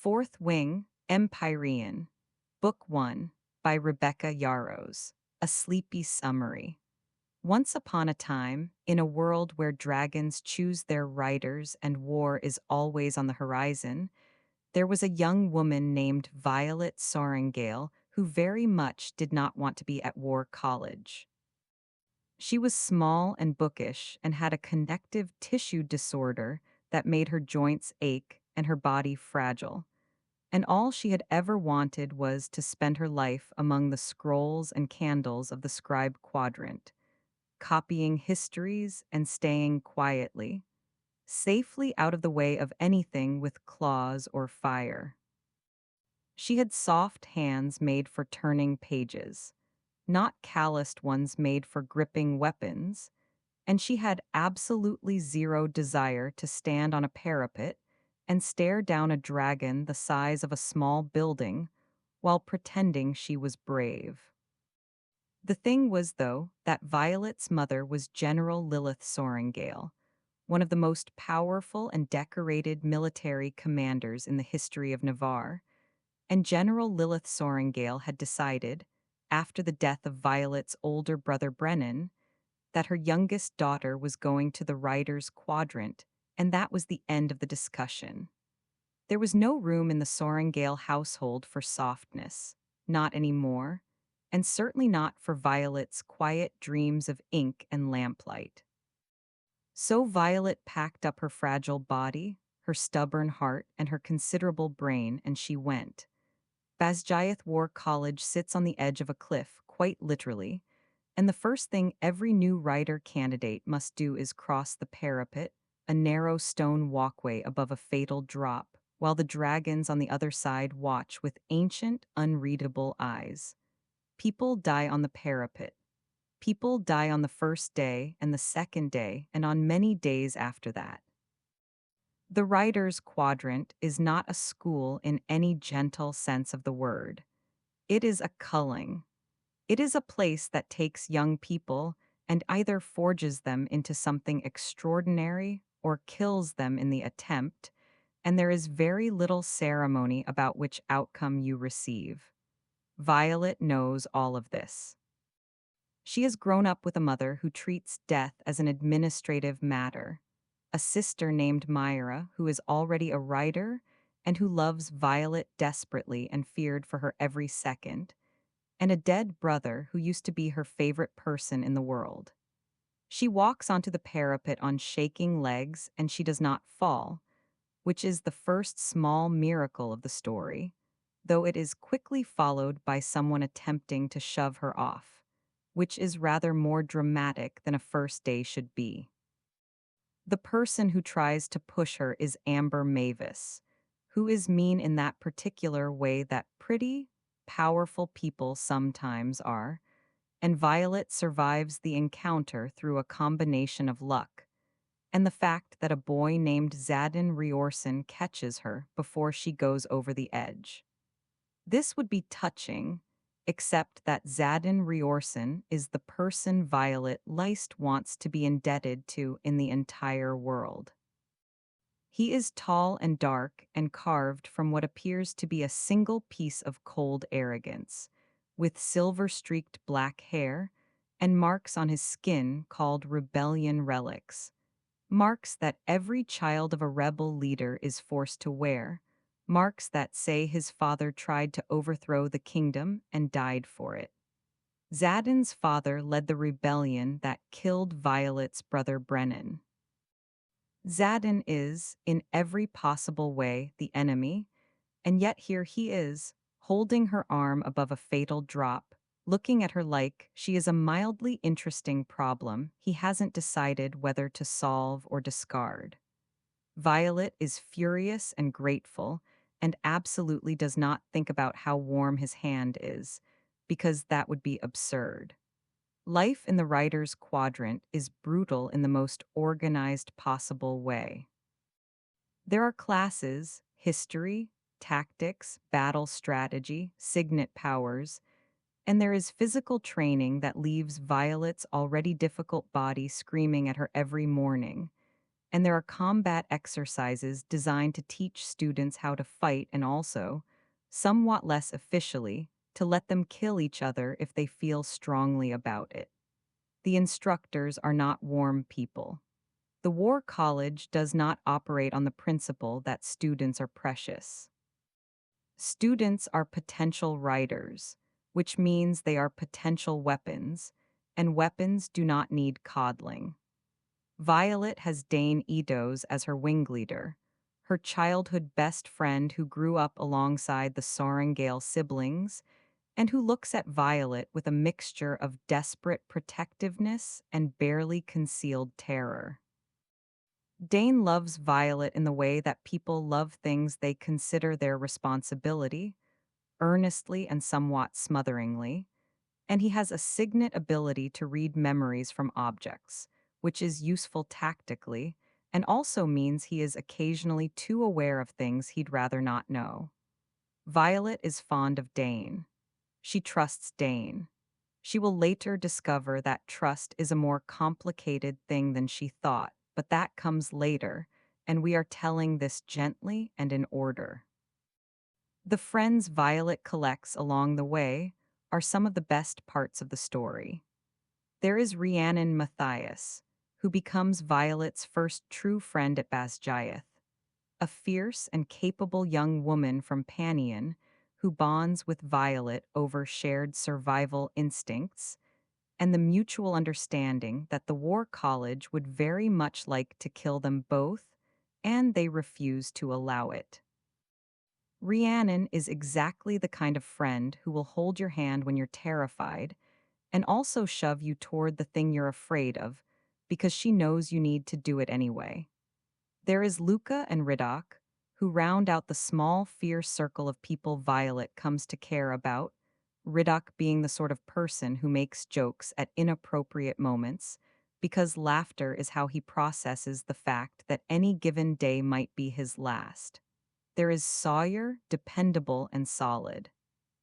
Fourth Wing, Empyrean, Book 1, by Rebecca Yarros. A sleepy summary. Once upon a time, in a world where dragons choose their riders and war is always on the horizon, there was a young woman named Violet Sorrengail who very much did not want to be at War College. She was small and bookish and had a connective tissue disorder that made her joints ache and her body fragile. And all she had ever wanted was to spend her life among the scrolls and candles of the scribe quadrant, copying histories and staying quietly, safely out of the way of anything with claws or fire. She had soft hands made for turning pages, not calloused ones made for gripping weapons, and she had absolutely zero desire to stand on a parapet and stare down a dragon the size of a small building while pretending she was brave. The thing was, though, that Violet's mother was General Lilith Sorrengail, one of the most powerful and decorated military commanders in the history of Navarre, and General Lilith Sorrengail had decided, after the death of Violet's older brother Brennan, that her youngest daughter was going to the Riders' Quadrant, and that was the end of the discussion. There was no room in the Sorrengail household for softness, not anymore, and certainly not for Violet's quiet dreams of ink and lamplight. So Violet packed up her fragile body, her stubborn heart, and her considerable brain, and she went. Basgiath War College sits on the edge of a cliff, quite literally, and the first thing every new writer candidate must do is cross the parapet, a narrow stone walkway above a fatal drop, while the dragons on the other side watch with ancient, unreadable eyes. People die on the parapet. People die on the first day and the second day and on many days after that. The Writer's Quadrant is not a school in any gentle sense of the word. It is a culling. It is a place that takes young people and either forges them into something extraordinary or kills them in the attempt, and there is very little ceremony about which outcome you receive. Violet knows all of this. She has grown up with a mother who treats death as an administrative matter, a sister named Myra who is already a writer and who loves Violet desperately and feared for her every second, and a dead brother who used to be her favorite person in the world. She walks onto the parapet on shaking legs and she does not fall, which is the first small miracle of the story, though it is quickly followed by someone attempting to shove her off, which is rather more dramatic than a first day should be. The person who tries to push her is Amber Mavis, who is mean in that particular way that pretty, powerful people sometimes are, and Violet survives the encounter through a combination of luck and the fact that a boy named Xaden Riorson catches her before she goes over the edge. This would be touching, except that Xaden Riorson is the person Violet least wants to be indebted to in the entire world. He is tall and dark and carved from what appears to be a single piece of cold arrogance, with silver-streaked black hair and marks on his skin called rebellion relics, marks that every child of a rebel leader is forced to wear, marks that say his father tried to overthrow the kingdom and died for it. Xaden's father led the rebellion that killed Violet's brother Brennan. Xaden is, in every possible way, the enemy, and yet here he is, holding her arm above a fatal drop, looking at her like she is a mildly interesting problem he hasn't decided whether to solve or discard. Violet is furious and grateful, and absolutely does not think about how warm his hand is, because that would be absurd. Life in the Writer's Quadrant is brutal in the most organized possible way. There are classes, history, tactics, battle strategy, signet powers, and there is physical training that leaves Violet's already difficult body screaming at her every morning, and there are combat exercises designed to teach students how to fight and also, somewhat less officially, to let them kill each other if they feel strongly about it. The instructors are not warm people. The War College does not operate on the principle that students are precious. Students are potential writers, which means they are potential weapons, and weapons do not need coddling. Violet has Dane Edos as her wing leader, her childhood best friend who grew up alongside the Sorrengail siblings, and who looks at Violet with a mixture of desperate protectiveness and barely concealed terror. Dane loves Violet in the way that people love things they consider their responsibility, earnestly and somewhat smotheringly, and he has a signet ability to read memories from objects, which is useful tactically, and also means he is occasionally too aware of things he'd rather not know. Violet is fond of Dane. She trusts Dane. She will later discover that trust is a more complicated thing than she thought, but that comes later, and we are telling this gently and in order. The friends Violet collects along the way are some of the best parts of the story. There is Rhiannon Matthias, who becomes Violet's first true friend at Basgiath, a fierce and capable young woman from Panion who bonds with Violet over shared survival instincts and the mutual understanding that the War College would very much like to kill them both, and they refuse to allow it. Rhiannon is exactly the kind of friend who will hold your hand when you're terrified and also shove you toward the thing you're afraid of because she knows you need to do it anyway. There is Luca and Riddock, who round out the small, fierce circle of people Violet comes to care about, Riddock being the sort of person who makes jokes at inappropriate moments because laughter is how he processes the fact that any given day might be his last. There is Sawyer, dependable and solid.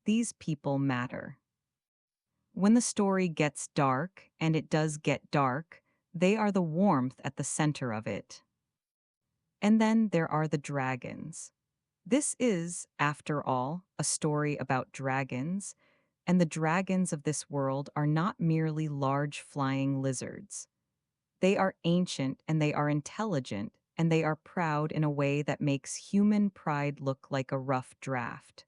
These people matter. When the story gets dark, and it does get dark, they are the warmth at the center of it. And then there are the dragons. This is, after all, a story about dragons, and the dragons of this world are not merely large flying lizards. They are ancient and they are intelligent, and they are proud in a way that makes human pride look like a rough draft.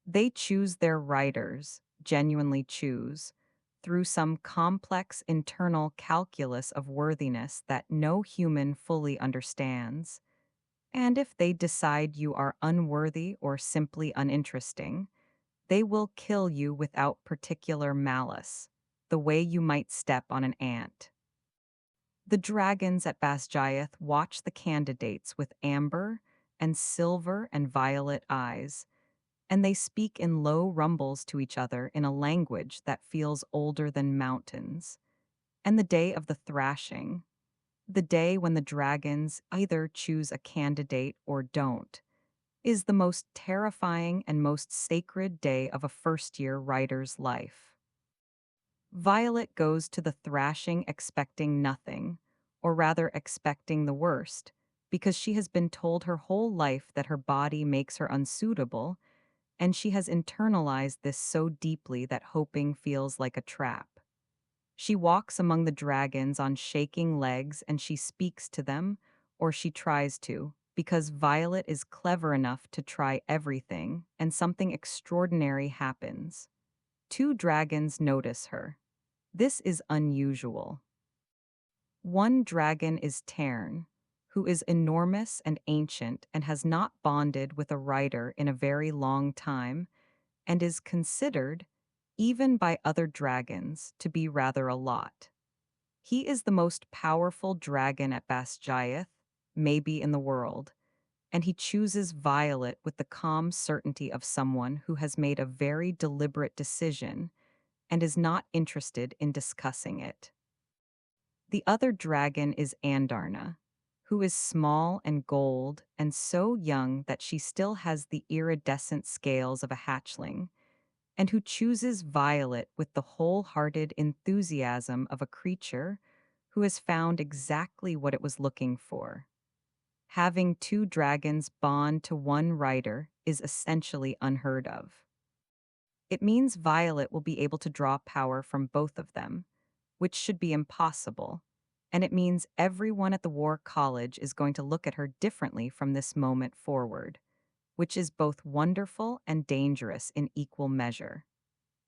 They choose their riders, genuinely choose, through some complex internal calculus of worthiness that no human fully understands. And if they decide you are unworthy or simply uninteresting, they will kill you without particular malice, the way you might step on an ant. The dragons at Basgiath watch the candidates with amber and silver and violet eyes, and they speak in low rumbles to each other in a language that feels older than mountains. And the day of the thrashing, the day when the dragons either choose a candidate or don't, is the most terrifying and most sacred day of a first-year writer's life. Violet goes to the thrashing expecting nothing, or rather expecting the worst, because she has been told her whole life that her body makes her unsuitable, and she has internalized this so deeply that hoping feels like a trap. She walks among the dragons on shaking legs and she speaks to them, or she tries to, because Violet is clever enough to try everything, and something extraordinary happens. Two dragons notice her. This is unusual. One dragon is Tern, who is enormous and ancient and has not bonded with a rider in a very long time, and is considered, even by other dragons, to be rather a lot. He is the most powerful dragon at Basgiath, maybe in the world, and he chooses Violet with the calm certainty of someone who has made a very deliberate decision and is not interested in discussing it. The other dragon is Andarna, who is small and gold and so young that she still has the iridescent scales of a hatchling, and who chooses Violet with the wholehearted enthusiasm of a creature who has found exactly what it was looking for. Having two dragons bond to one rider is essentially unheard of. It means Violet will be able to draw power from both of them, which should be impossible, and it means everyone at the War College is going to look at her differently from this moment forward, which is both wonderful and dangerous in equal measure.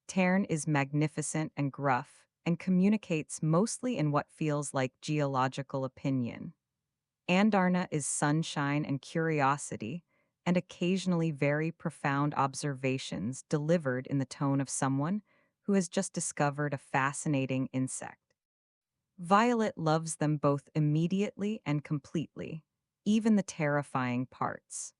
Tern is magnificent and gruff, and communicates mostly in what feels like geological opinion. Andarna is sunshine and curiosity, and occasionally very profound observations delivered in the tone of someone who has just discovered a fascinating insect. Violet loves them both immediately and completely, even the terrifying parts.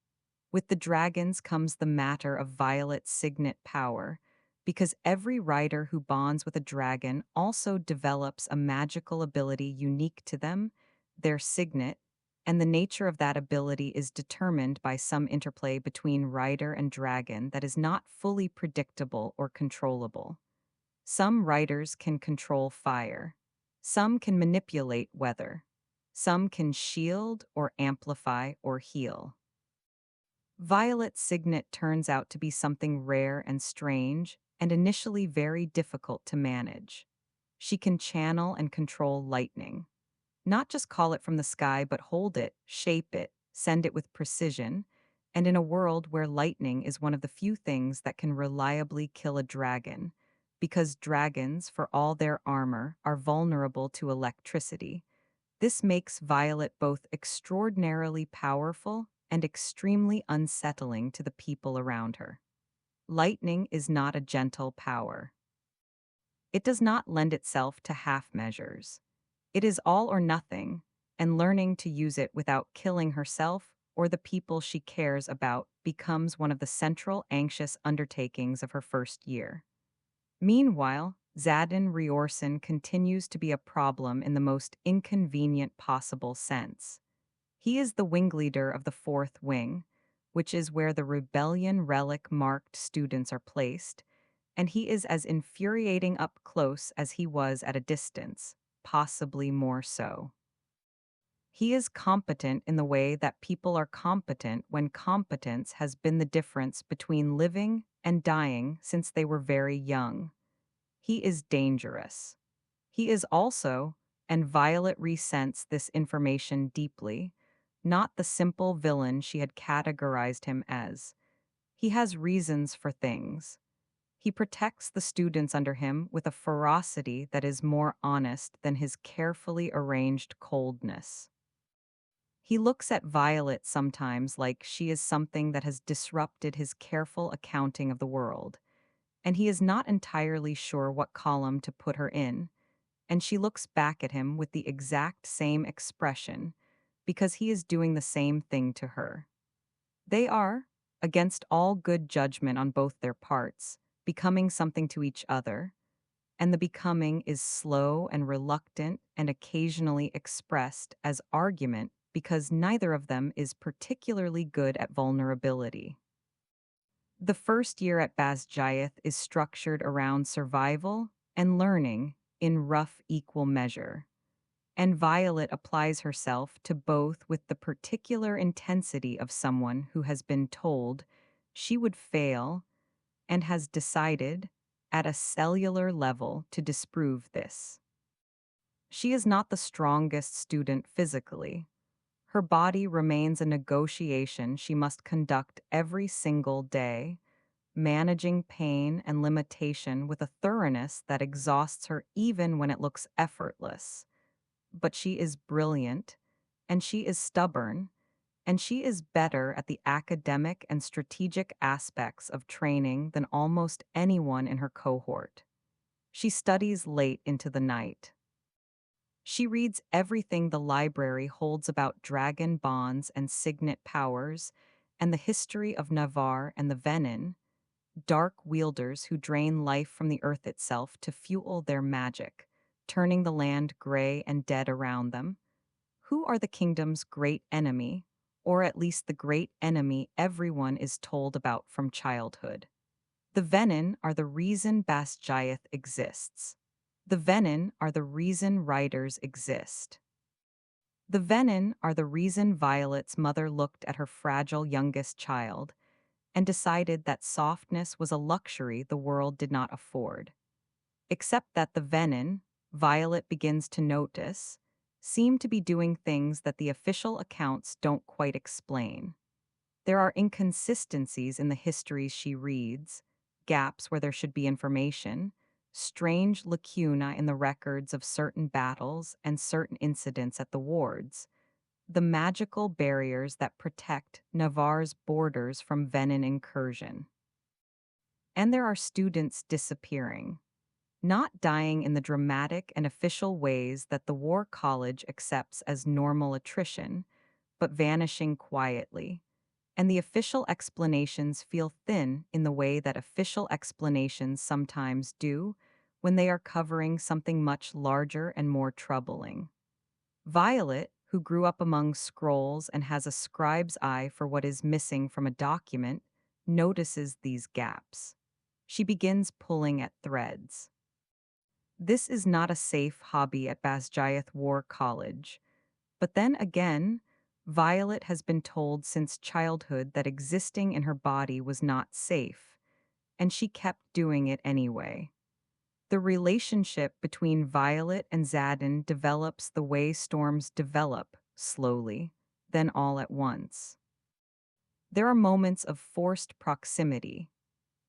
With the dragons comes the matter of Violet's signet power, because every rider who bonds with a dragon also develops a magical ability unique to them, their signet, and the nature of that ability is determined by some interplay between rider and dragon that is not fully predictable or controllable. Some riders can control fire. Some can manipulate weather. Some can shield or amplify or heal. Violet's signet turns out to be something rare and strange, and initially very difficult to manage. She can channel and control lightning. Not just call it from the sky, but hold it, shape it, send it with precision, and in a world where lightning is one of the few things that can reliably kill a dragon, because dragons, for all their armor, are vulnerable to electricity. This makes Violet both extraordinarily powerful and extremely unsettling to the people around her. Lightning is not a gentle power. It does not lend itself to half measures. It is all or nothing, and learning to use it without killing herself or the people she cares about becomes one of the central anxious undertakings of her first year. Meanwhile, Xaden Riorson continues to be a problem in the most inconvenient possible sense. He is the wingleader of the Fourth Wing, which is where the rebellion relic-marked students are placed, and he is as infuriating up close as he was at a distance, possibly more so. He is competent in the way that people are competent when competence has been the difference between living and dying since they were very young. He is dangerous. He is also, and Violet resents this information deeply, not the simple villain she had categorized him as. He has reasons for things. He protects the students under him with a ferocity that is more honest than his carefully arranged coldness. He looks at Violet sometimes like she is something that has disrupted his careful accounting of the world, and he is not entirely sure what column to put her in, and she looks back at him with the exact same expression, because he is doing the same thing to her. They are, against all good judgment on both their parts, becoming something to each other, and the becoming is slow and reluctant and occasionally expressed as argument because neither of them is particularly good at vulnerability. The first year at Basgiath is structured around survival and learning in rough equal measure, and Violet applies herself to both with the particular intensity of someone who has been told she would fail and has decided, at a cellular level, to disprove this. She is not the strongest student physically. Her body remains a negotiation she must conduct every single day, managing pain and limitation with a thoroughness that exhausts her even when it looks effortless. But she is brilliant, and she is stubborn, and she is better at the academic and strategic aspects of training than almost anyone in her cohort. She studies late into the night. She reads everything the library holds about dragon bonds and signet powers, and the history of Navarre and the Venin, dark wielders who drain life from the earth itself to fuel their magic, turning the land gray and dead around them. Who are the kingdom's great enemy, or at least the great enemy everyone is told about from childhood? The Venin are the reason Basgiath exists. The Venin are the reason writers exist. The Venin are the reason Violet's mother looked at her fragile youngest child and decided that softness was a luxury the world did not afford. Except that the Venin, Violet begins to notice, seem to be doing things that the official accounts don't quite explain. There are inconsistencies in the histories she reads, gaps where there should be information, strange lacuna in the records of certain battles and certain incidents at the wards, the magical barriers that protect Navarre's borders from Venin incursion. And there are students disappearing, not dying in the dramatic and official ways that the War College accepts as normal attrition, but vanishing quietly. And the official explanations feel thin in the way that official explanations sometimes do when they are covering something much larger and more troubling. Violet, who grew up among scrolls and has a scribe's eye for what is missing from a document, notices these gaps. She begins pulling at threads. This is not a safe hobby at Basgiath War College. But then again, Violet has been told since childhood that existing in her body was not safe, and she kept doing it anyway. The relationship between Violet and Xaden develops the way storms develop, slowly, then all at once. There are moments of forced proximity,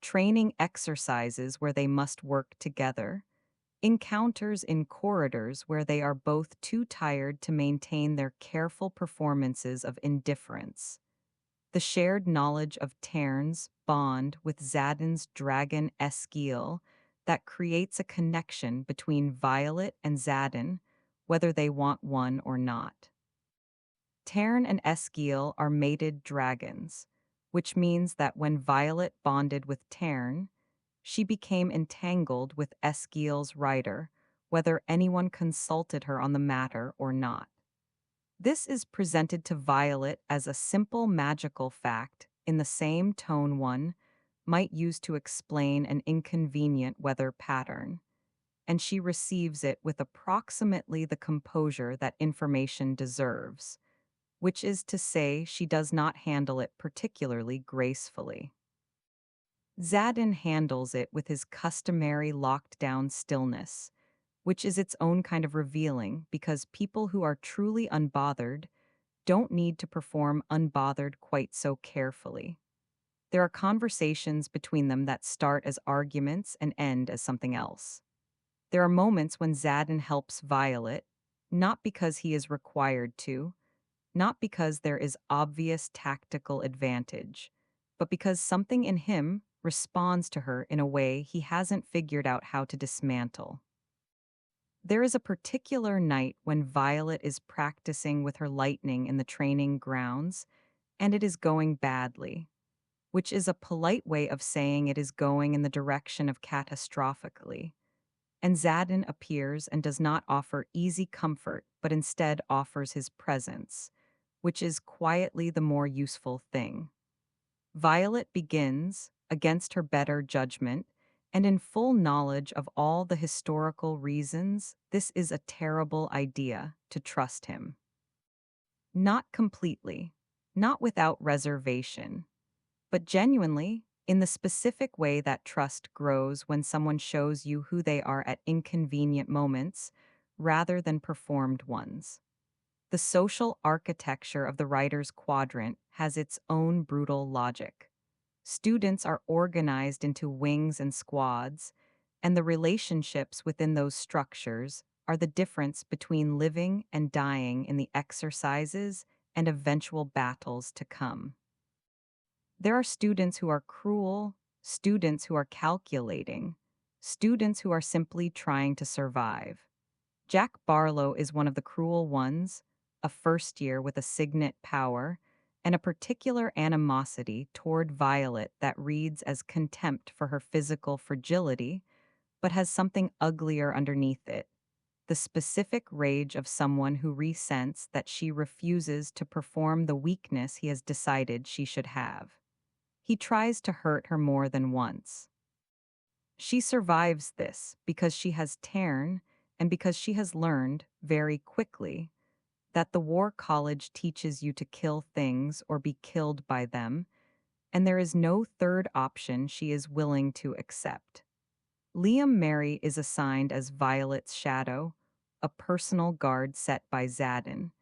training exercises where they must work together, encounters in corridors where they are both too tired to maintain their careful performances of indifference. The shared knowledge of Tairn's bond with Xaden's dragon Esquil that creates a connection between Violet and Xaden, whether they want one or not. Tairn and Esquil are mated dragons, which means that when Violet bonded with Tairn, she became entangled with Esquil's rider, whether anyone consulted her on the matter or not. This is presented to Violet as a simple magical fact in the same tone one might use to explain an inconvenient weather pattern, and she receives it with approximately the composure that information deserves, which is to say she does not handle it particularly gracefully. Xaden handles it with his customary locked-down stillness, which is its own kind of revealing because people who are truly unbothered don't need to perform unbothered quite so carefully. There are conversations between them that start as arguments and end as something else. There are moments when Xaden helps Violet, not because he is required to, not because there is obvious tactical advantage, but because something in him responds to her in a way he hasn't figured out how to dismantle. There is a particular night when Violet is practicing with her lightning in the training grounds, and it is going badly, which is a polite way of saying it is going in the direction of catastrophically. And Xaden appears and does not offer easy comfort, but instead offers his presence, which is quietly the more useful thing. Violet begins, against her better judgment, and in full knowledge of all the historical reasons, this is a terrible idea to trust him. Not completely, not without reservation, but genuinely, in the specific way that trust grows when someone shows you who they are at inconvenient moments, rather than performed ones. The social architecture of the writer's quadrant has its own brutal logic. Students are organized into wings and squads, and the relationships within those structures are the difference between living and dying in the exercises and eventual battles to come. There are students who are cruel, students who are calculating, students who are simply trying to survive. Jack Barlow is one of the cruel ones, a first year with a signet power, and a particular animosity toward Violet that reads as contempt for her physical fragility, but has something uglier underneath it, the specific rage of someone who resents that she refuses to perform the weakness he has decided she should have. He tries to hurt her more than once. She survives this because she has Tern and because she has learned, very quickly, that the War College teaches you to kill things or be killed by them, and there is no third option she is willing to accept. Liam Mary is assigned as Violet's shadow, a personal guard set by Xaden,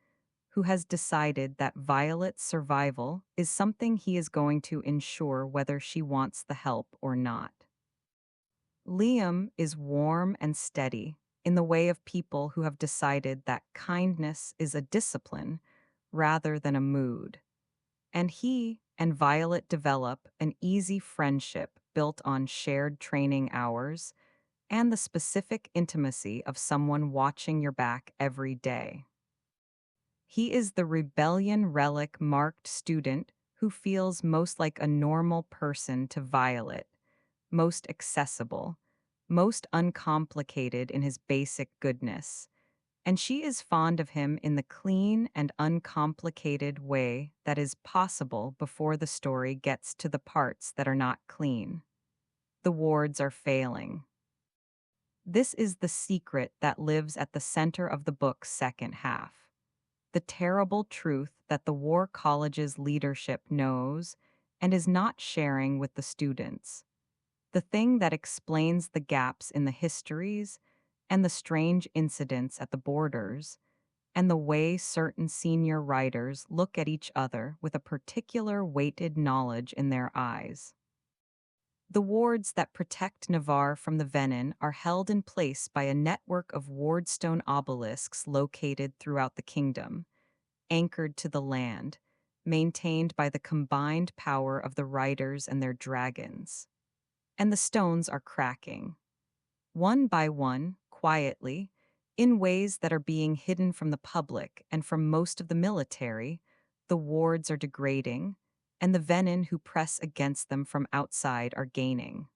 who has decided that Violet's survival is something he is going to ensure whether she wants the help or not. Liam is warm and steady in the way of people who have decided that kindness is a discipline rather than a mood, and he and Violet develop an easy friendship built on shared training hours and the specific intimacy of someone watching your back every day. He is the rebellion relic marked student who feels most like a normal person to Violet, most accessible, most uncomplicated in his basic goodness, and she is fond of him in the clean and uncomplicated way that is possible before the story gets to the parts that are not clean. The wards are failing. This is the secret that lives at the center of the book's second half. The terrible truth that the War College's leadership knows and is not sharing with the students. The thing that explains the gaps in the histories and the strange incidents at the borders, and the way certain senior writers look at each other with a particular weighted knowledge in their eyes. The wards that protect Navarre from the venom are held in place by a network of wardstone obelisks located throughout the kingdom, anchored to the land, maintained by the combined power of the riders and their dragons. And the stones are cracking. One by one, quietly, in ways that are being hidden from the public and from most of the military, the wards are degrading, and the venom who press against them from outside are gaining.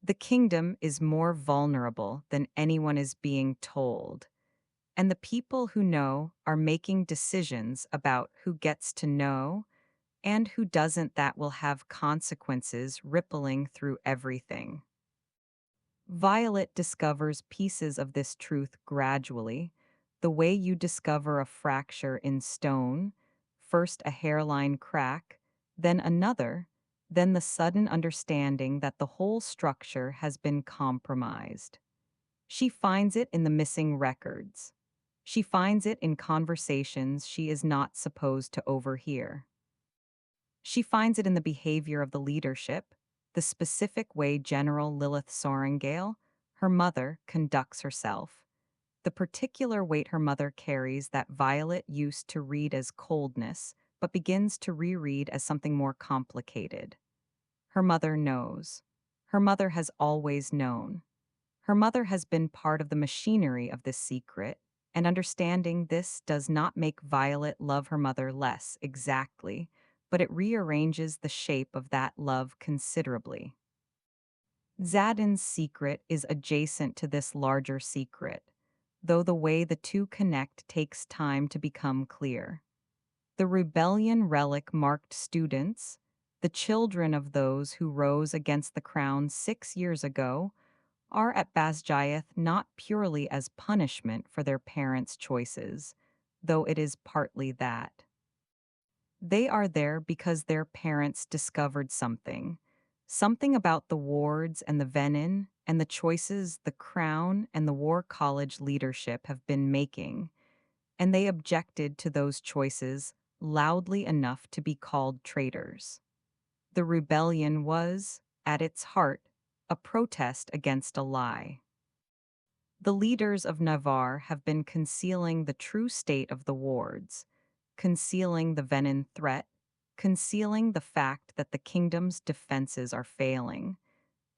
The kingdom is more vulnerable than anyone is being told, and the people who know are making decisions about who gets to know and who doesn't that will have consequences rippling through everything. Violet discovers pieces of this truth gradually, the way you discover a fracture in stone, first a hairline crack, then another, then the sudden understanding that the whole structure has been compromised. She finds it in the missing records. She finds it in conversations she is not supposed to overhear. She finds it in the behavior of the leadership, the specific way General Lilith Sorrengail, her mother, conducts herself, the particular weight her mother carries that Violet used to read as coldness, but begins to reread as something more complicated. Her mother knows. Her mother has always known. Her mother has been part of the machinery of this secret, and understanding this does not make Violet love her mother less exactly, but it rearranges the shape of that love considerably. Xaden's secret is adjacent to this larger secret, though the way the two connect takes time to become clear. The rebellion relic marked students, the children of those who rose against the crown 6 years ago, are at Basgiath not purely as punishment for their parents' choices, though it is partly that. They are there because their parents discovered something about the wards and the venom and the choices the Crown and the War College leadership have been making, and they objected to those choices loudly enough to be called traitors. The rebellion was, at its heart, a protest against a lie. The leaders of Navarre have been concealing the true state of the wards, concealing the venom threat, concealing the fact that the kingdom's defenses are failing,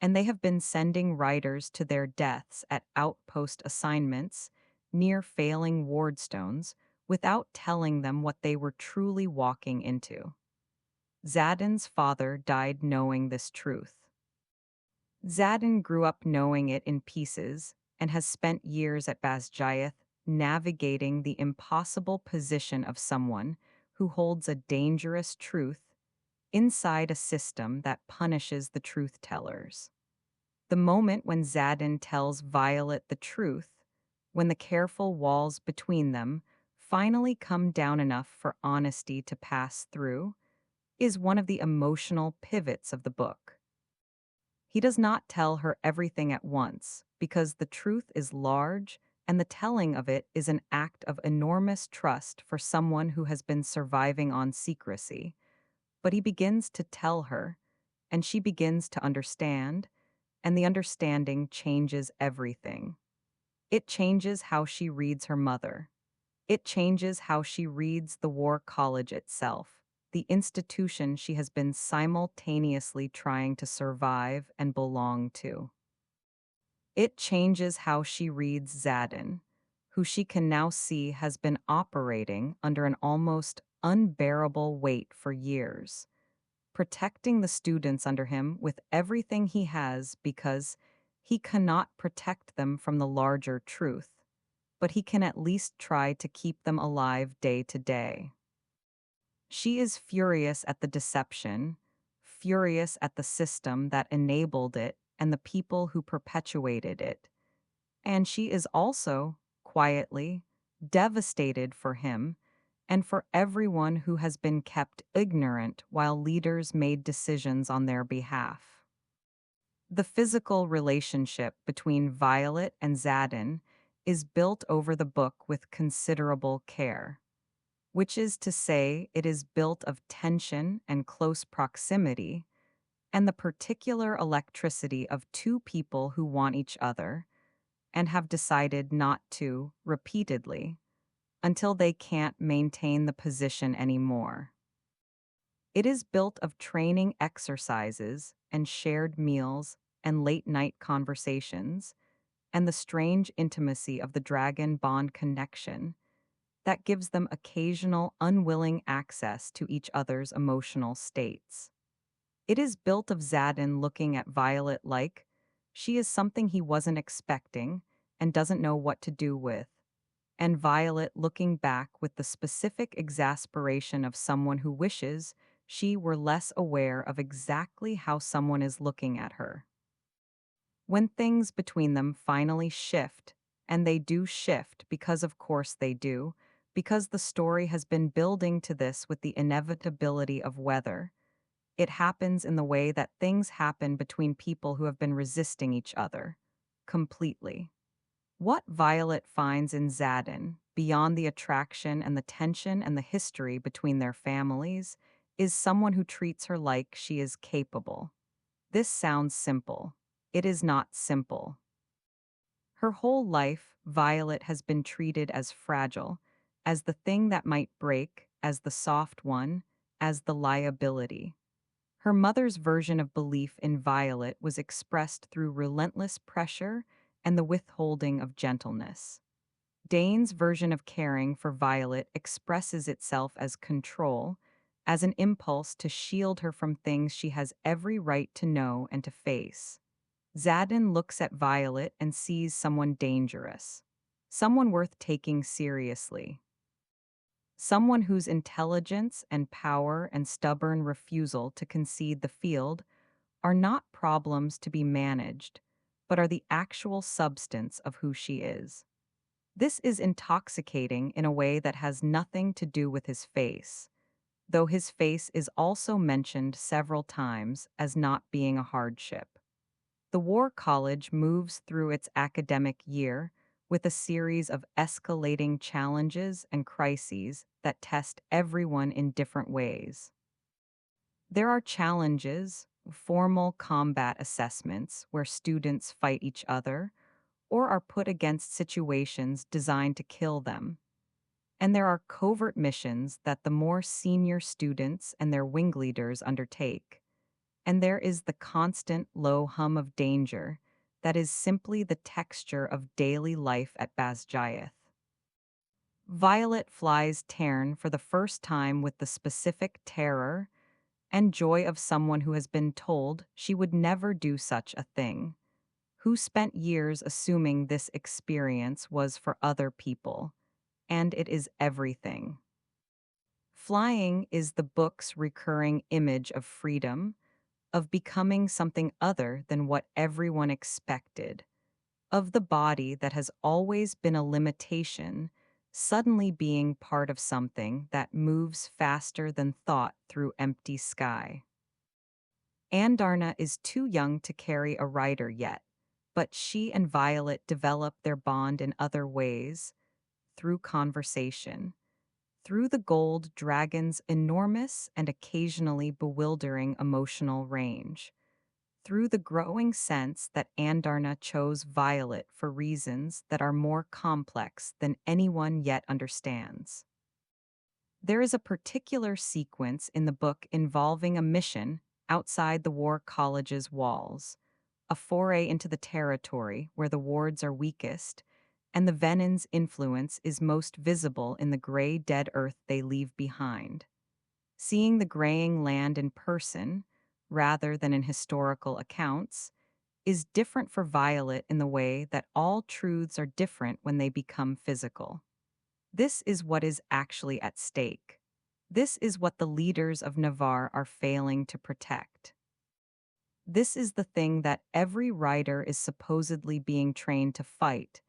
and they have been sending riders to their deaths at outpost assignments near failing wardstones without telling them what they were truly walking into. Xaden's father died knowing this truth. Xaden grew up knowing it in pieces and has spent years at Basgiath navigating the impossible position of someone who holds a dangerous truth inside a system that punishes the truth tellers. The moment when Xaden tells Violet the truth, when the careful walls between them finally come down enough for honesty to pass through, is one of the emotional pivots of the book. He does not tell her everything at once, because the truth is large and the telling of it is an act of enormous trust for someone who has been surviving on secrecy. But he begins to tell her, and she begins to understand, and the understanding changes everything. It changes how she reads her mother. It changes how she reads the War College itself, the institution she has been simultaneously trying to survive and belong to. It changes how she reads Xaden, who she can now see has been operating under an almost unbearable weight for years, protecting the students under him with everything he has because he cannot protect them from the larger truth, but he can at least try to keep them alive day to day. She is furious at the deception, furious at the system that enabled it and the people who perpetuated it. And she is also, quietly, devastated for him and for everyone who has been kept ignorant while leaders made decisions on their behalf. The physical relationship between Violet and Xaden is built over the book with considerable care, which is to say, it is built of tension and close proximity, and the particular electricity of two people who want each other and have decided not to, repeatedly, until they can't maintain the position anymore. It is built of training exercises and shared meals and late-night conversations and the strange intimacy of the dragon bond connection that gives them occasional unwilling access to each other's emotional states. It is built of Xaden looking at Violet like she is something he wasn't expecting and doesn't know what to do with, and Violet looking back with the specific exasperation of someone who wishes she were less aware of exactly how someone is looking at her. When things between them finally shift, and they do shift because of course they do, because the story has been building to this with the inevitability of weather, it happens in the way that things happen between people who have been resisting each other, completely. What Violet finds in Xaden, beyond the attraction and the tension and the history between their families, is someone who treats her like she is capable. This sounds simple. It is not simple. Her whole life, Violet has been treated as fragile, as the thing that might break, as the soft one, as the liability. Her mother's version of belief in Violet was expressed through relentless pressure and the withholding of gentleness. Dane's version of caring for Violet expresses itself as control, as an impulse to shield her from things she has every right to know and to face. Xaden looks at Violet and sees someone dangerous, someone worth taking seriously, someone whose intelligence and power and stubborn refusal to concede the field are not problems to be managed, but are the actual substance of who she is. This is intoxicating in a way that has nothing to do with his face, though his face is also mentioned several times as not being a hardship. The War College moves through its academic year with a series of escalating challenges and crises that test everyone in different ways. There are challenges, formal combat assessments where students fight each other or are put against situations designed to kill them. And there are covert missions that the more senior students and their wing leaders undertake. And there is the constant low hum of danger that is simply the texture of daily life at Basgiath. Violet flies Tern for the first time with the specific terror and joy of someone who has been told she would never do such a thing, who spent years assuming this experience was for other people, and it is everything. Flying is the book's recurring image of freedom, of becoming something other than what everyone expected, of the body that has always been a limitation, suddenly being part of something that moves faster than thought through empty sky. Andarna is too young to carry a rider yet, but she and Violet develop their bond in other ways, through conversation, through the gold dragon's enormous and occasionally bewildering emotional range, through the growing sense that Andarna chose Violet for reasons that are more complex than anyone yet understands. There is a particular sequence in the book involving a mission outside the War College's walls, a foray into the territory where the wards are weakest, and the Venon's influence is most visible in the gray dead earth they leave behind. Seeing the graying land in person, rather than in historical accounts, is different for Violet in the way that all truths are different when they become physical. This is what is actually at stake. This is what the leaders of Navarre are failing to protect. This is the thing that every rider is supposedly being trained to fight,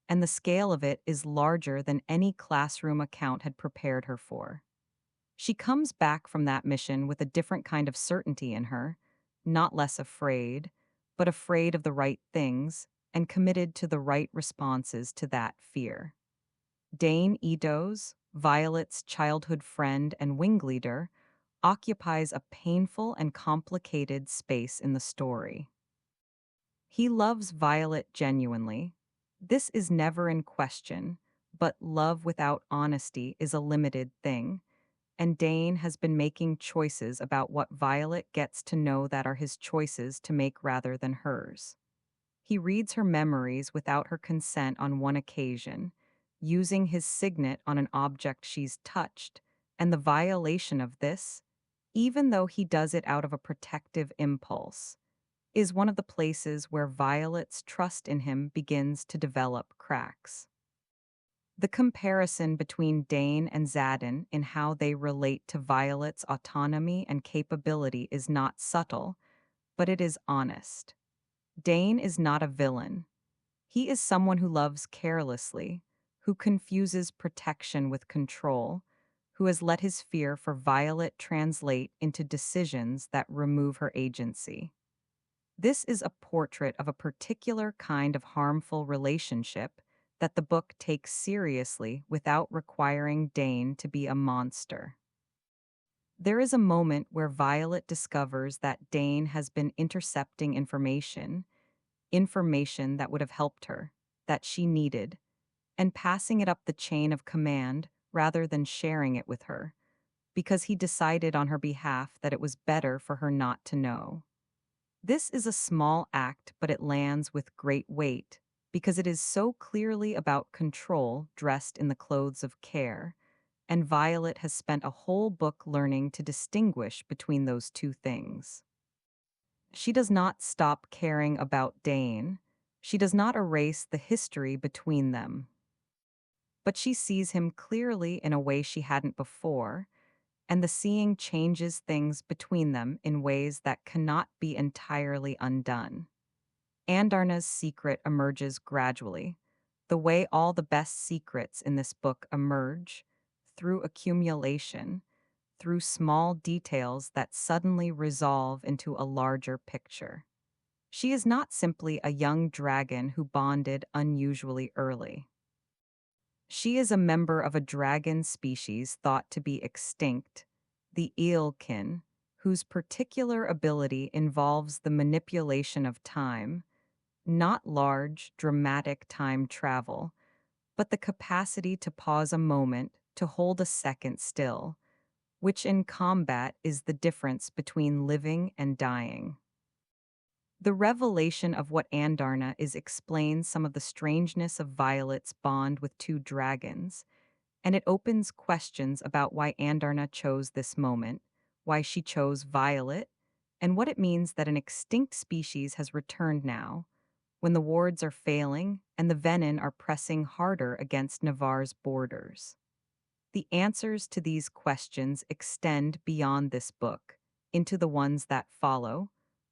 and the scale of it is larger than any classroom account had prepared her for. She comes back from that mission with a different kind of certainty in her, not less afraid, but afraid of the right things and committed to the right responses to that fear. Dane Edos, Violet's childhood friend and wing leader, occupies a painful and complicated space in the story. He loves Violet genuinely. This is never in question, but love without honesty is a limited thing, and Dane has been making choices about what Violet gets to know that are his choices to make rather than hers. He reads her memories without her consent on one occasion, using his signet on an object she's touched, and the violation of this, even though he does it out of a protective impulse, is one of the places where Violet's trust in him begins to develop cracks. The comparison between Dane and Xaden in how they relate to Violet's autonomy and capability is not subtle, but it is honest. Dane is not a villain. He is someone who loves carelessly, who confuses protection with control, who has let his fear for Violet translate into decisions that remove her agency. This is a portrait of a particular kind of harmful relationship that the book takes seriously without requiring Dane to be a monster. There is a moment where Violet discovers that Dane has been intercepting information that would have helped her, that she needed, and passing it up the chain of command rather than sharing it with her, because he decided on her behalf that it was better for her not to know. This is a small act, but it lands with great weight, because it is so clearly about control dressed in the clothes of care, and Violet has spent a whole book learning to distinguish between those two things. She does not stop caring about Dane. She does not erase the history between them. But she sees him clearly in a way she hadn't before, and the seeing changes things between them in ways that cannot be entirely undone. Andarna's secret emerges gradually, the way all the best secrets in this book emerge, through accumulation, through small details that suddenly resolve into a larger picture. She is not simply a young dragon who bonded unusually early. She is a member of a dragon species thought to be extinct, the eelkin, whose particular ability involves the manipulation of time, not large, dramatic time travel, but the capacity to pause a moment, to hold a second still, which in combat is the difference between living and dying. The revelation of what Andarna is explains some of the strangeness of Violet's bond with two dragons, and it opens questions about why Andarna chose this moment, why she chose Violet, and what it means that an extinct species has returned now, when the wards are failing and the Venon are pressing harder against Navarre's borders. The answers to these questions extend beyond this book, into the ones that follow,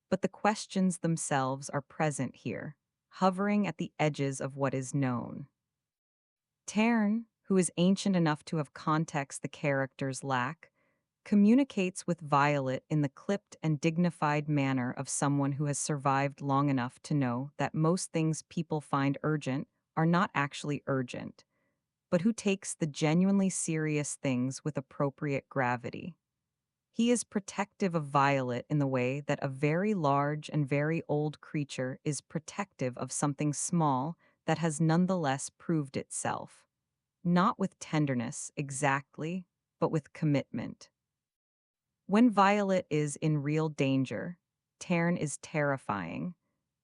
but the questions themselves are present here, hovering at the edges of what is known. Tern, who is ancient enough to have context the characters lack, communicates with Violet in the clipped and dignified manner of someone who has survived long enough to know that most things people find urgent are not actually urgent, but who takes the genuinely serious things with appropriate gravity. He is protective of Violet in the way that a very large and very old creature is protective of something small that has nonetheless proved itself. Not with tenderness, exactly, but with commitment. When Violet is in real danger, Tern is terrifying,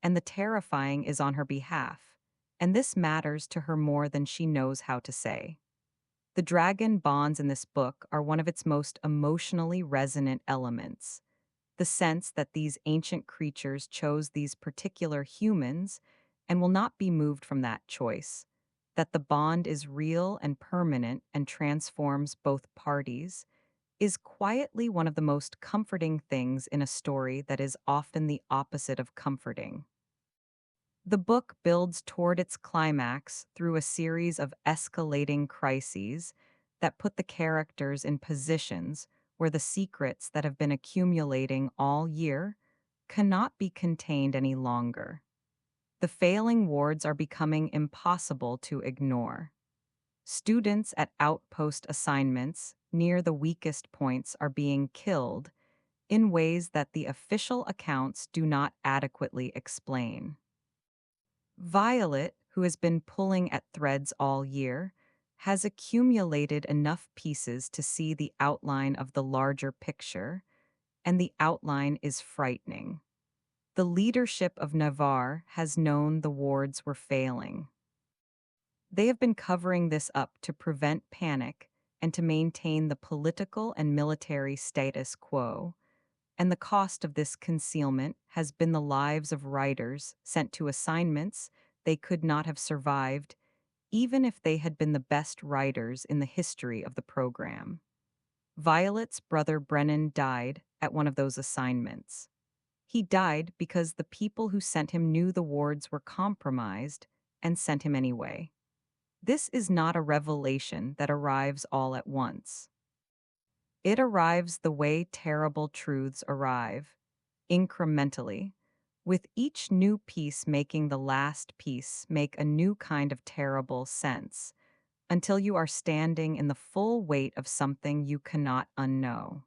and the terrifying is on her behalf, and this matters to her more than she knows how to say. The dragon bonds in this book are one of its most emotionally resonant elements. The sense that these ancient creatures chose these particular humans and will not be moved from that choice, that the bond is real and permanent and transforms both parties, is quietly one of the most comforting things in a story that is often the opposite of comforting. The book builds toward its climax through a series of escalating crises that put the characters in positions where the secrets that have been accumulating all year cannot be contained any longer. The failing wards are becoming impossible to ignore. Students at outpost assignments near the weakest points are being killed in ways that the official accounts do not adequately explain. Violet, who has been pulling at threads all year, has accumulated enough pieces to see the outline of the larger picture, and the outline is frightening. The leadership of Navarre has known the wards were failing. They have been covering this up to prevent panic and to maintain the political and military status quo, and the cost of this concealment has been the lives of writers sent to assignments they could not have survived, even if they had been the best writers in the history of the program. Violet's brother Brennan died at one of those assignments. He died because the people who sent him knew the wards were compromised and sent him anyway. This is not a revelation that arrives all at once. It arrives the way terrible truths arrive, incrementally, with each new piece making the last piece make a new kind of terrible sense, until you are standing in the full weight of something you cannot unknow.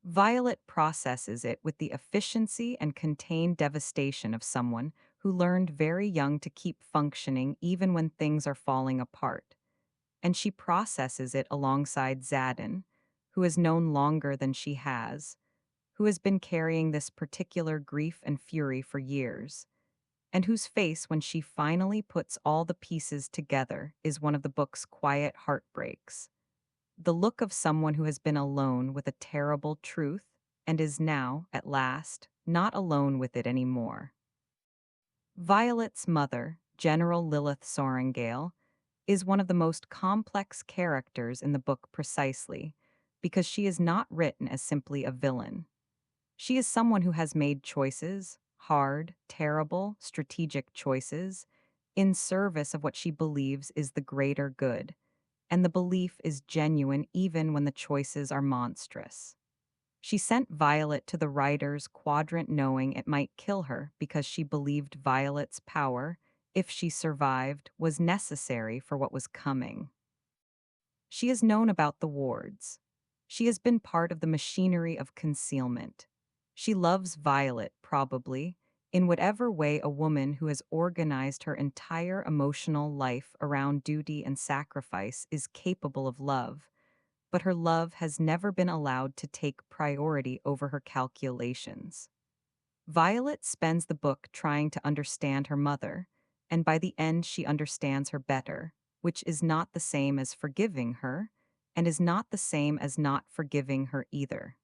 Violet processes it with the efficiency and contained devastation of someone who learned very young to keep functioning even when things are falling apart. And she processes it alongside Xaden, who has known longer than she has, who has been carrying this particular grief and fury for years, and whose face, when she finally puts all the pieces together, is one of the book's quiet heartbreaks. The look of someone who has been alone with a terrible truth and is now, at last, not alone with it anymore. Violet's mother, General Lilith Sorrengail, is one of the most complex characters in the book precisely because she is not written as simply a villain. She is someone who has made choices, hard, terrible, strategic choices, in service of what she believes is the greater good, and the belief is genuine even when the choices are monstrous. She sent Violet to the writer's quadrant knowing it might kill her because she believed Violet's power, if she survived, was necessary for what was coming. She has known about the wards. She has been part of the machinery of concealment. She loves Violet, probably, in whatever way a woman who has organized her entire emotional life around duty and sacrifice is capable of love, but her love has never been allowed to take priority over her calculations. Violet spends the book trying to understand her mother, and by the end she understands her better, which is not the same as forgiving her, and is not the same as not forgiving her either.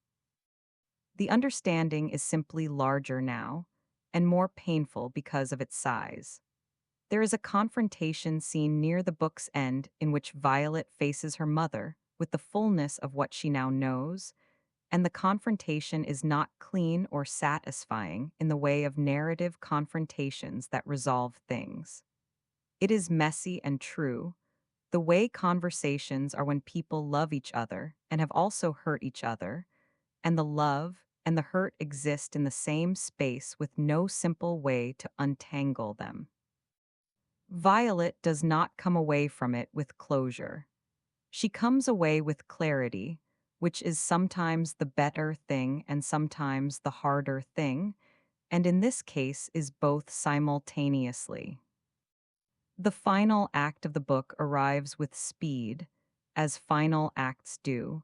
The understanding is simply larger now, and more painful because of its size. There is a confrontation scene near the book's end in which Violet faces her mother with the fullness of what she now knows, and the confrontation is not clean or satisfying in the way of narrative confrontations that resolve things. It is messy and true, the way conversations are when people love each other and have also hurt each other, and the love and the hurt exist in the same space with no simple way to untangle them. Violet does not come away from it with closure. She comes away with clarity, which is sometimes the better thing and sometimes the harder thing, and in this case is both simultaneously. The final act of the book arrives with speed, as final acts do,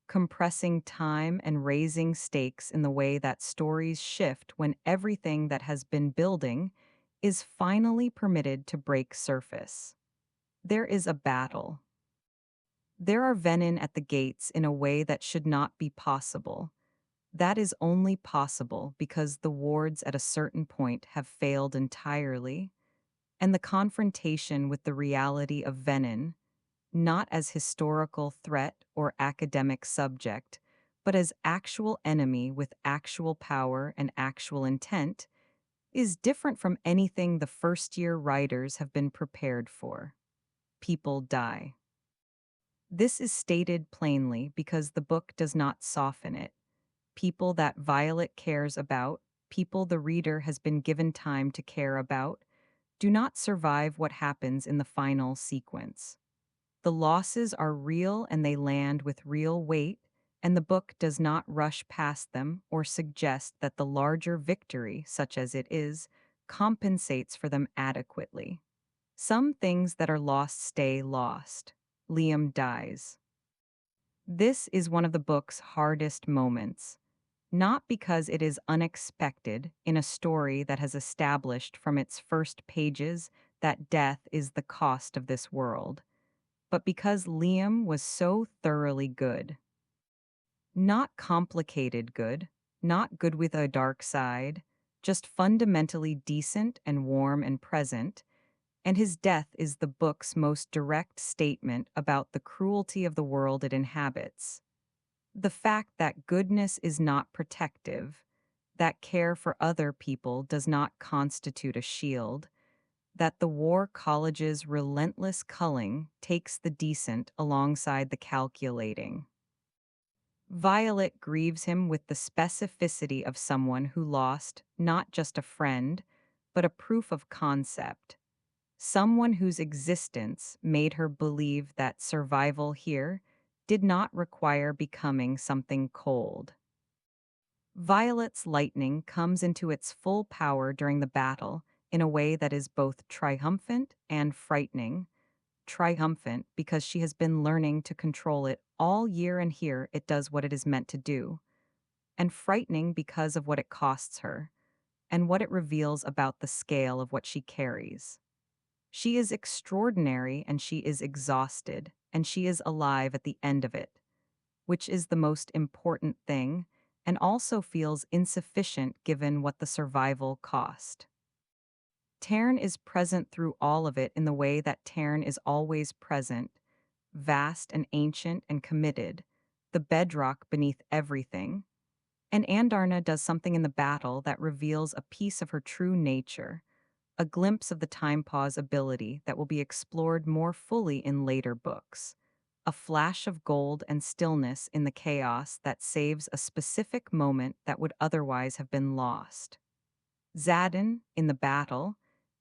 compressing time and raising stakes in the way that stories shift when everything that has been building is finally permitted to break surface. There is a battle. There are venom at the gates in a way that should not be possible. That is only possible because the wards at a certain point have failed entirely, and the confrontation with the reality of venom, not as historical threat or academic subject, but as actual enemy with actual power and actual intent, is different from anything the first-year writers have been prepared for. People die. This is stated plainly because the book does not soften it. People that Violet cares about, people the reader has been given time to care about, do not survive what happens in the final sequence. The losses are real and they land with real weight, and the book does not rush past them or suggest that the larger victory, such as it is, compensates for them adequately. Some things that are lost stay lost. Liam dies. This is one of the book's hardest moments, not because it is unexpected in a story that has established from its first pages that death is the cost of this world, but because Liam was so thoroughly good. Not complicated good, not good with a dark side, just fundamentally decent and warm and present, and his death is the book's most direct statement about the cruelty of the world it inhabits. The fact that goodness is not protective, that care for other people does not constitute a shield, that the war college's relentless culling takes the decent alongside the calculating. Violet grieves him with the specificity of someone who lost not just a friend, but a proof of concept. Someone whose existence made her believe that survival here did not require becoming something cold. Violet's lightning comes into its full power during the battle in a way that is both triumphant and frightening. Triumphant because she has been learning to control it all year, and here it does what it is meant to do. And frightening because of what it costs her and what it reveals about the scale of what she carries. She is extraordinary and she is exhausted, and she is alive at the end of it, which is the most important thing, and also feels insufficient given what the survival cost. Tairn is present through all of it in the way that Tairn is always present, vast and ancient and committed, the bedrock beneath everything. And Andarna does something in the battle that reveals a piece of her true nature, a glimpse of the time pause ability that will be explored more fully in later books, a flash of gold and stillness in the chaos that saves a specific moment that would otherwise have been lost. Xaden, in the battle,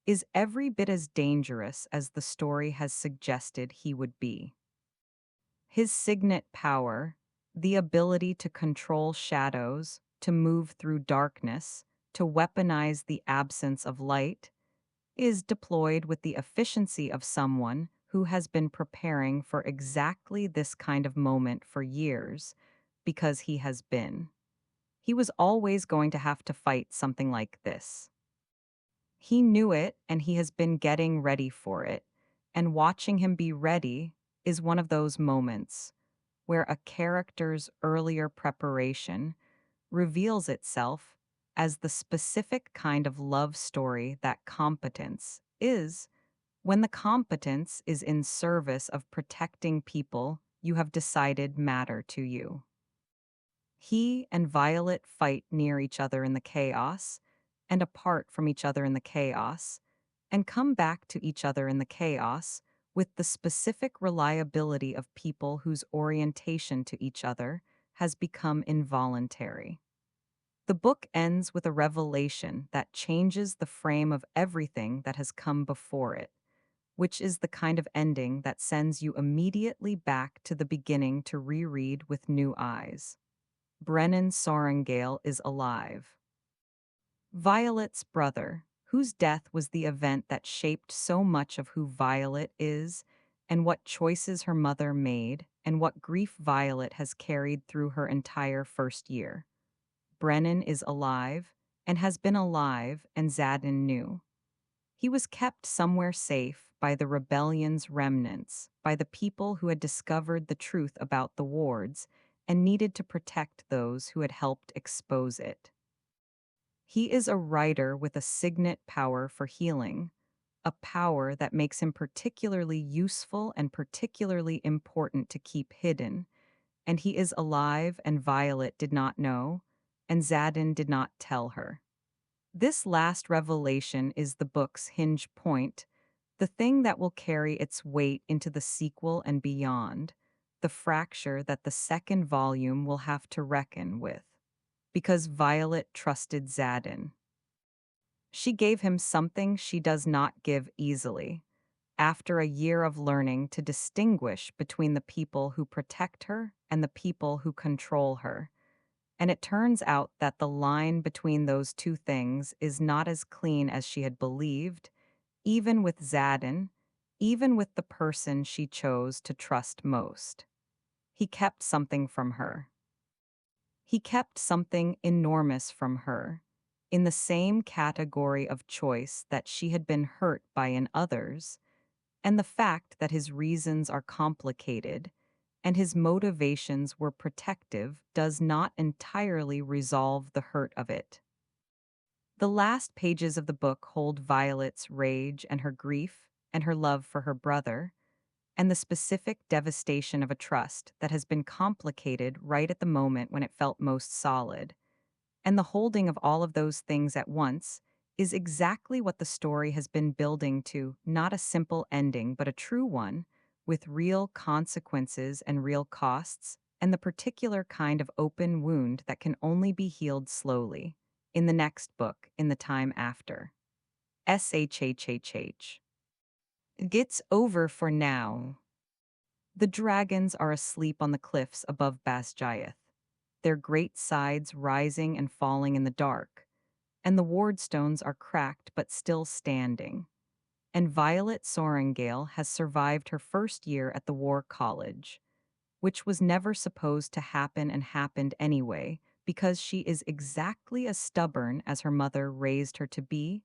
is every bit as dangerous as the story has suggested he would be. His signet power, the ability to control shadows, to move through darkness, to weaponize the absence of light, is deployed with the efficiency of someone who has been preparing for exactly this kind of moment for years, because he has been. He was always going to have to fight something like this. He knew it, and he has been getting ready for it, and watching him be ready is one of those moments where a character's earlier preparation reveals itself as the specific kind of love story that competence is, when the competence is in service of protecting people you have decided matter to you. He and Violet fight near each other in the chaos, and apart from each other in the chaos, and come back to each other in the chaos with the specific reliability of people whose orientation to each other has become involuntary. The book ends with a revelation that changes the frame of everything that has come before it, which is the kind of ending that sends you immediately back to the beginning to reread with new eyes. Brennan Sorrengail is alive. Violet's brother, whose death was the event that shaped so much of who Violet is, and what choices her mother made, and what grief Violet has carried through her entire first year. Brennan is alive, and has been alive, and Xaden knew. He was kept somewhere safe by the rebellion's remnants, by the people who had discovered the truth about the wards and needed to protect those who had helped expose it. He is a writer with a signet power for healing, a power that makes him particularly useful and particularly important to keep hidden, and he is alive and Violet did not know, and Xaden did not tell her. This last revelation is the book's hinge point, the thing that will carry its weight into the sequel and beyond, the fracture that the second volume will have to reckon with. Because Violet trusted Xaden. She gave him something she does not give easily, after a year of learning to distinguish between the people who protect her and the people who control her. And it turns out that the line between those two things is not as clean as she had believed, even with Xaden, even with the person she chose to trust most. He kept something from her. He kept something enormous from her, in the same category of choice that she had been hurt by in others, and the fact that his reasons are complicated and his motivations were protective does not entirely resolve the hurt of it. The last pages of the book hold Violet's rage and her grief and her love for her brother, and the specific devastation of a trust that has been complicated right at the moment when it felt most solid. And the holding of all of those things at once is exactly what the story has been building to, not a simple ending, but a true one, with real consequences and real costs, and the particular kind of open wound that can only be healed slowly, in the next book, in the time after. SHHHH. It's over for now. The dragons are asleep on the cliffs above Basgiath, their great sides rising and falling in the dark, and the wardstones are cracked but still standing. And Violet Sorrengail has survived her first year at the War College, which was never supposed to happen and happened anyway, because she is exactly as stubborn as her mother raised her to be,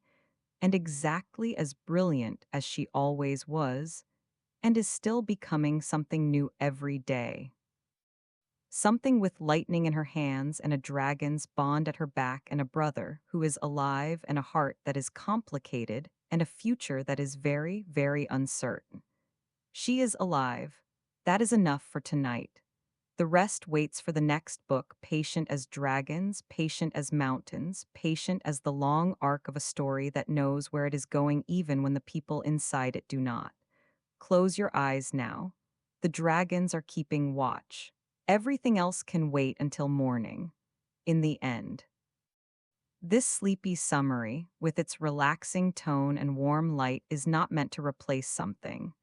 and exactly as brilliant as she always was, and is still becoming something new every day. Something with lightning in her hands and a dragon's bond at her back and a brother who is alive and a heart that is complicated and a future that is very, very uncertain. She is alive. That is enough for tonight. The rest waits for the next book, patient as dragons, patient as mountains, patient as the long arc of a story that knows where it is going even when the people inside it do not. Close your eyes now. The dragons are keeping watch. Everything else can wait until morning. In the end. This sleepy summary, with its relaxing tone and warm light, is not meant to replace something.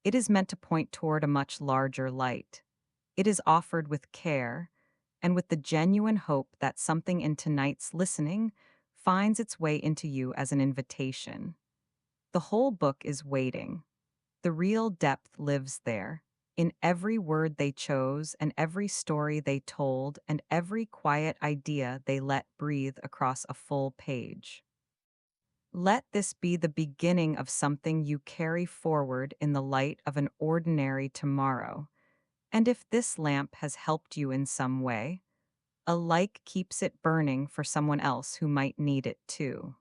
It is meant to point toward a much larger light. It is offered with care, and with the genuine hope that something in tonight's listening finds its way into you as an invitation. The whole book is waiting. The real depth lives there, in every word they chose and every story they told and every quiet idea they let breathe across a full page. Let this be the beginning of something you carry forward in the light of an ordinary tomorrow, and if this lamp has helped you in some way, a like keeps it burning for someone else who might need it too.